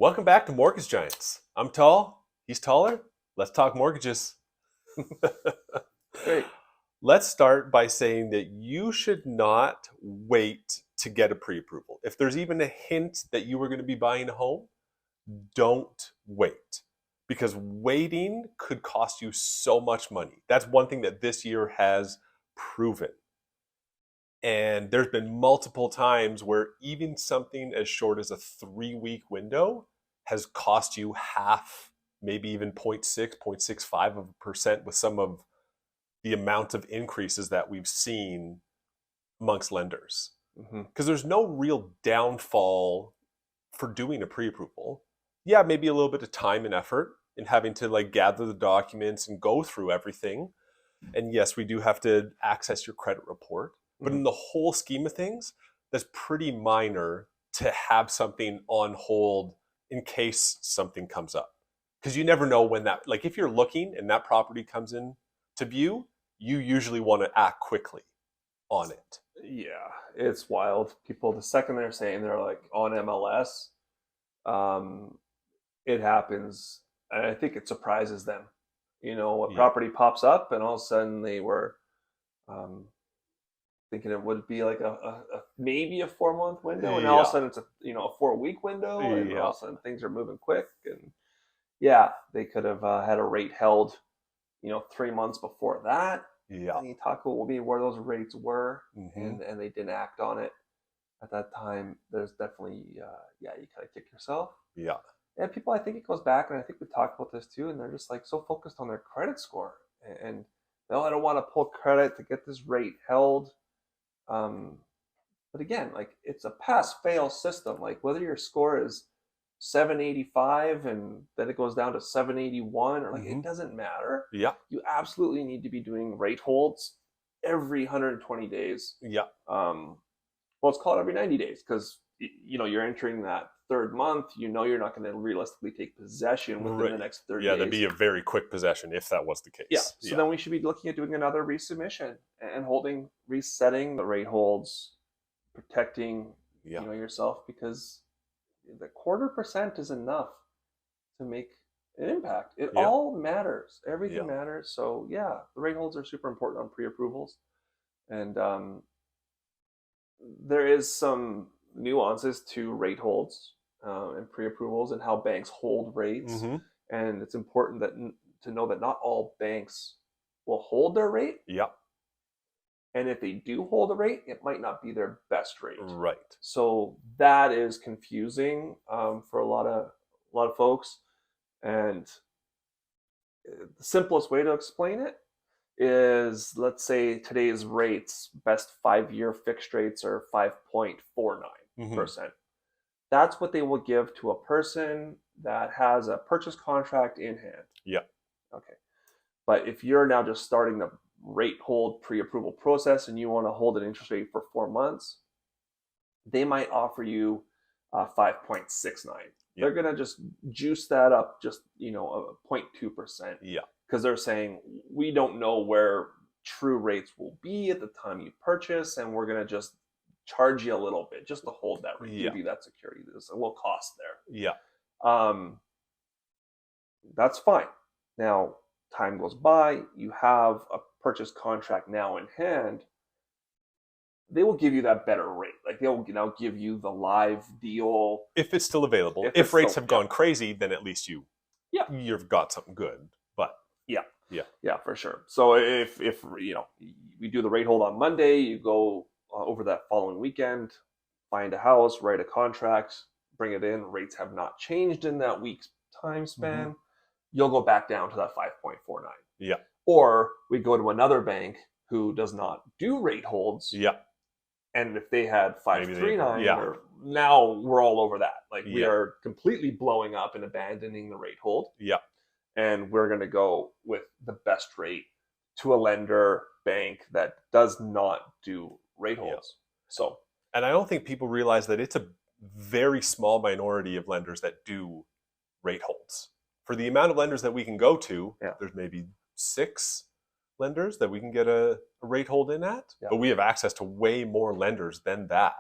Welcome back to Mortgage Giants. I'm tall, he's taller. Let's talk mortgages. Great. Let's start by saying that you should not wait to get a pre-approval. If there's even a hint that you were going to be buying a home, don't wait, because waiting could cost you so much money. That's one thing that this year has proven. And there's been multiple times where even something as short as a 3-week window has cost you half, maybe even 0.6, 0.65% with some of the amount of increases that we've seen amongst lenders. Because there's no real downfall for doing a pre-approval. Yeah, maybe a little bit of time and effort in having to gather the documents and go through everything. And yes, we do have to access your credit report. But in the whole scheme of things, that's pretty minor to have something on hold in case something comes up. Because you never know when that, if you're looking and that property comes in to view, you usually want to act quickly on it. Yeah, it's wild. People, the second they're saying they're on MLS, it happens. And I think it surprises them. A property pops up and all of a sudden they were thinking it would be maybe a 4-month window, and all of a sudden it's a 4-week window, and all of a sudden things are moving quick. And they could have had a rate held 3 months before that. And you talk about maybe where those rates were, and they didn't act on it at that time. There's definitely you kind of kick yourself. And people, I think it goes back, and I think we talked about this too, and they're just so focused on their credit score, and no, I don't want to pull credit to get this rate held. But again, it's a pass-fail system. Whether your score is 785 and then it goes down to 781, or it doesn't matter. Yeah. You absolutely need to be doing rate holds every 120 days. Yeah. Well, it's called every 90 days because you're entering that third month. You're not going to realistically take possession within the next 30 days. Yeah, that'd be a very quick possession if that was the case. Yeah. So then we should be looking at doing another resubmission and resetting the rate holds, protecting yourself, because the 0.25% is enough to make an impact. It all matters. Everything matters. So the rate holds are super important on pre-approvals, and there is some nuances to rate holds and pre-approvals and how banks hold rates. And it's important to know that not all banks will hold their rate. And if they do hold a rate, it might not be their best rate. Right. So that is confusing for a lot of folks. And the simplest way to explain it is, let's say today's rates, best 5-year fixed rates are 5.49%. That's what they will give to a person that has a purchase contract in hand. Okay. But if you're now just starting the rate hold pre-approval process and you want to hold an interest rate for 4 months, they might offer you 5.69. They're going to just juice that up just, a 0.2%. Because they're saying, we don't know where true rates will be at the time you purchase, and we're going to just charge you a little bit just to hold that rate, give you that security. There's a little cost there. That's fine. Now, time goes by, you have a purchase contract now in hand, they will give you that better rate. They'll now give you the live deal. If it's still available. If rates have gone crazy, then at least you've got something good. But yeah, for sure. So if we do the rate hold on Monday, you go over that following weekend, find a house, write a contract, bring it in, rates have not changed in that week's time span, you'll go back down to that 5.49. Or we go to another bank who does not do rate holds. And if they had 5.39, now we're all over that. We are completely blowing up and abandoning the rate hold. And we're going to go with the best rate to a lender bank that does not do rate holds. So, and I don't think people realize that it's a very small minority of lenders that do rate holds. For the amount of lenders that we can go to, there's maybe 6 lenders that we can get a rate hold in at, but we have access to way more lenders than that.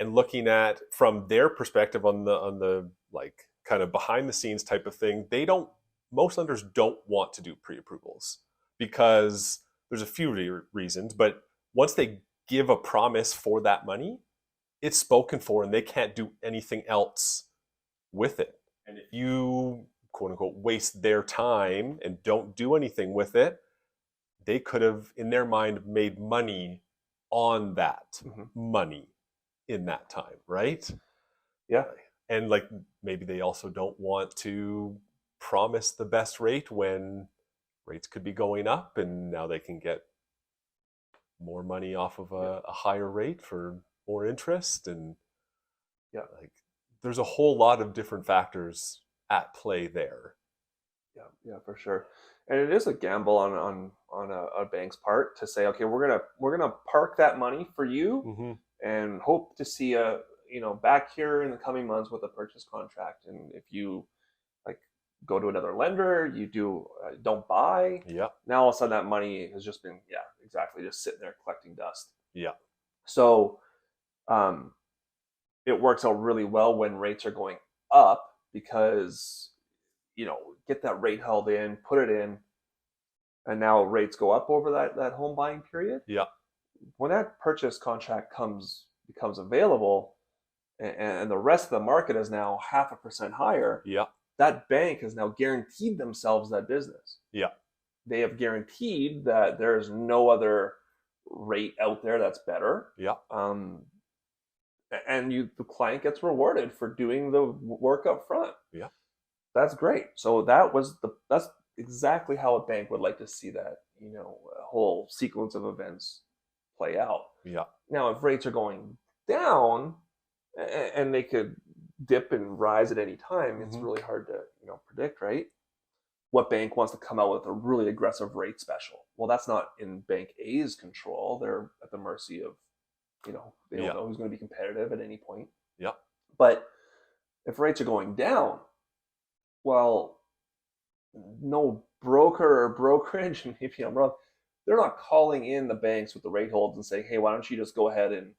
and looking at from their perspective on the like kind of behind the scenes type of thing, most lenders don't want to do pre-approvals because there's a few reasons, but once they give a promise for that money, it's spoken for and they can't do anything else with it. And if you quote unquote waste their time and don't do anything with it, they could have in their mind made money on that money in that time, right? Yeah. And like maybe they also don't want to promise the best rate when rates could be going up and now they can get more money off of a higher rate for more interest. And like there's a whole lot of different factors at play there. Yeah, for sure. And it is a gamble on a bank's part to say, okay, we're gonna park that money for you and hope to see back here in the coming months with a purchase contract. And if you like go to another lender, you don't buy. Yeah. Now all of a sudden that money has just been exactly just sitting there collecting dust. Yeah. So it works out really well when rates are going up because get that rate held in, put it in, and now rates go up over that home buying period. Yeah. When that purchase contract becomes available, and the rest of the market is now 0.5% higher. Yeah. That bank has now guaranteed themselves that business. Yeah. They have guaranteed that there is no other rate out there that's better. Yeah. And the client gets rewarded for doing the work up front. Yeah. That's great. So that's exactly how a bank would like to see that, a whole sequence of events play out. Yeah. Now, if rates are going down, and they could dip and rise at any time, it's really hard to predict, right? What bank wants to come out with a really aggressive rate special? Well, that's not in Bank A's control. They're at the mercy of, they don't know who's going to be competitive at any point. Yeah. But if rates are going down, well, no broker or brokerage, and maybe I'm wrong, they're not calling in the banks with the rate holds and saying, hey, why don't you just go ahead and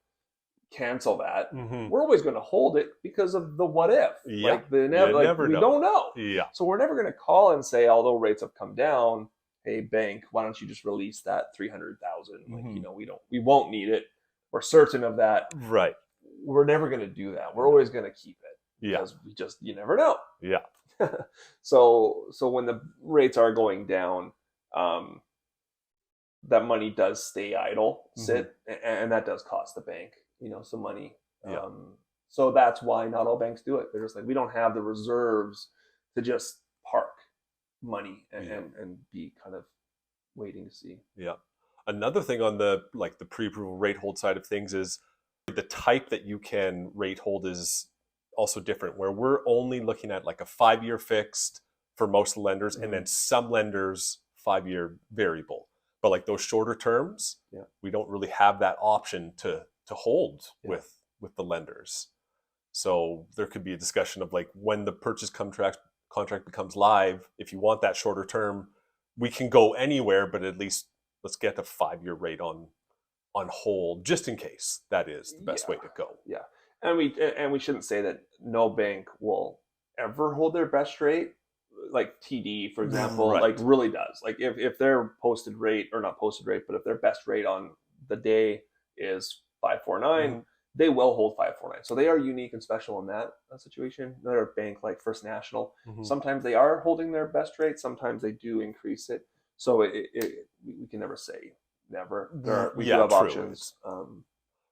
cancel that? We're always going to hold it because of the what if. Yeah. Like we don't know. Yeah. So we're never going to call and say, although rates have come down, hey bank, why don't you just release that 300,000? Like, we won't need it. We're certain of that. Right. We're never going to do that. We're always going to keep it. Yeah. Because you never know. Yeah. So when the rates are going down, that money does stay idle, sit, and that does cost the bank, some money. Yeah. So that's why not all banks do it. They're just like, we don't have the reserves to just park money and be kind of waiting to see. Yeah. Another thing on the pre-approval rate hold side of things is the type that you can rate hold is also different, where we're only looking at like a 5-year fixed for most lenders, and then some lenders 5-year variable. But like those shorter terms, we don't really have that option to hold with the lenders. So there could be a discussion of like when the purchase contract becomes live, if you want that shorter term, we can go anywhere, but at least let's get a 5-year rate on hold just in case. That is the best way to go. Yeah. And we shouldn't say that no bank will ever hold their best rate. Like TD, for example, like really does. Like if their posted rate, or not posted rate, but if their best rate on the day is 5.49, they will hold 5.49. So they are unique and special in that situation. Another bank like First National, sometimes they are holding their best rate. Sometimes they do increase it. So we can never say never. We do have options.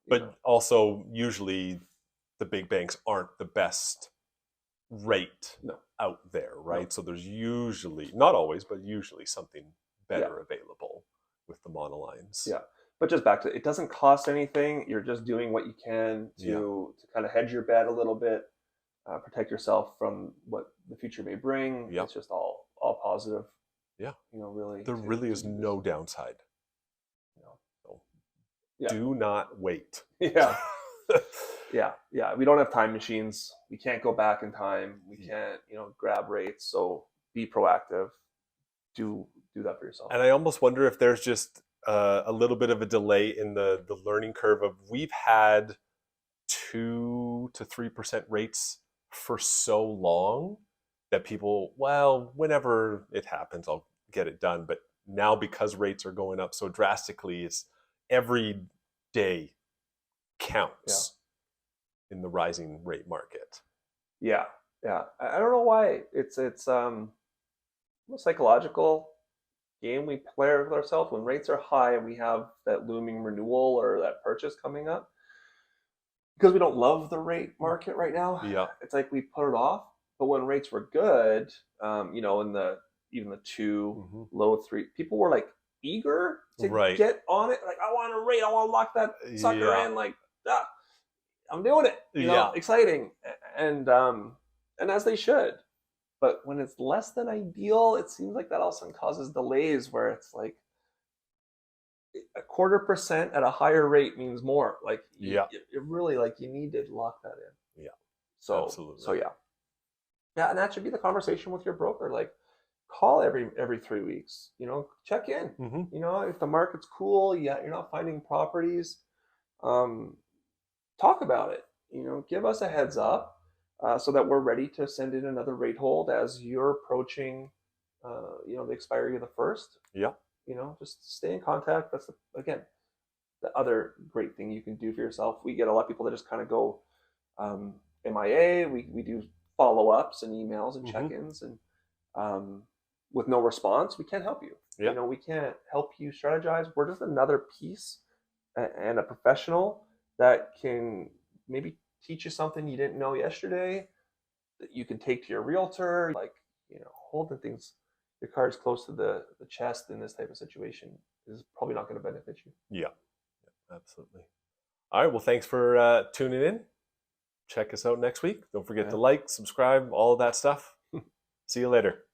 But also usually the big banks aren't the best rate out there, right? No. So there's usually, not always, but usually something better available with the monolines. Yeah. But just back to it doesn't cost anything. You're just doing what you can to kind of hedge your bet a little bit, protect yourself from what the future may bring. It's just all positive. Yeah. Really. There really is no downside. So do not wait. Yeah. Yeah. We don't have time machines. We can't go back in time. We can't, grab rates. So be proactive. Do that for yourself. And I almost wonder if there's just a little bit of a delay in the learning curve of we've had 2 to 3% rates for so long that people, well, whenever it happens, I'll get it done. But now because rates are going up so drastically, it's every day counts in the rising rate market. Yeah. I don't know why. It's a psychological game we play with ourselves when rates are high and we have that looming renewal or that purchase coming up. Because we don't love the rate market right now, Yeah. it's like we put it off. But when rates were good, in the even the 2, low 3, people were like eager to Right. get on it. Like, I want a rate, I want to lock that sucker Yeah. in. Like, I'm doing it. Yeah. Exciting, and as they should. But when it's less than ideal, it seems like that also causes delays where it's like 0.25% at a higher rate means more. Like, Yeah. it really, like, you need to lock that in. Yeah. So Absolutely. So yeah, and that should be the conversation with your broker. Like, call every 3 weeks. Check in. If the market's cool, you're not finding properties, talk about it. Give us a heads up, so that we're ready to send in another rate hold as you're approaching, the expiry of the first. Yeah. Just stay in contact. That's again the other great thing you can do for yourself. We get a lot of people that just kind of go MIA. We do follow-ups and emails and check-ins, and with no response, we can't help you. Yeah. We can't help you strategize. We're just another piece and a professional that can maybe teach you something you didn't know yesterday that you can take to your realtor. Like, holding your cards close to the chest in this type of situation is probably not going to benefit you. Yeah. Absolutely. All right. Well, thanks for tuning in. Check us out next week. Don't forget to like, subscribe, all of that stuff. See you later.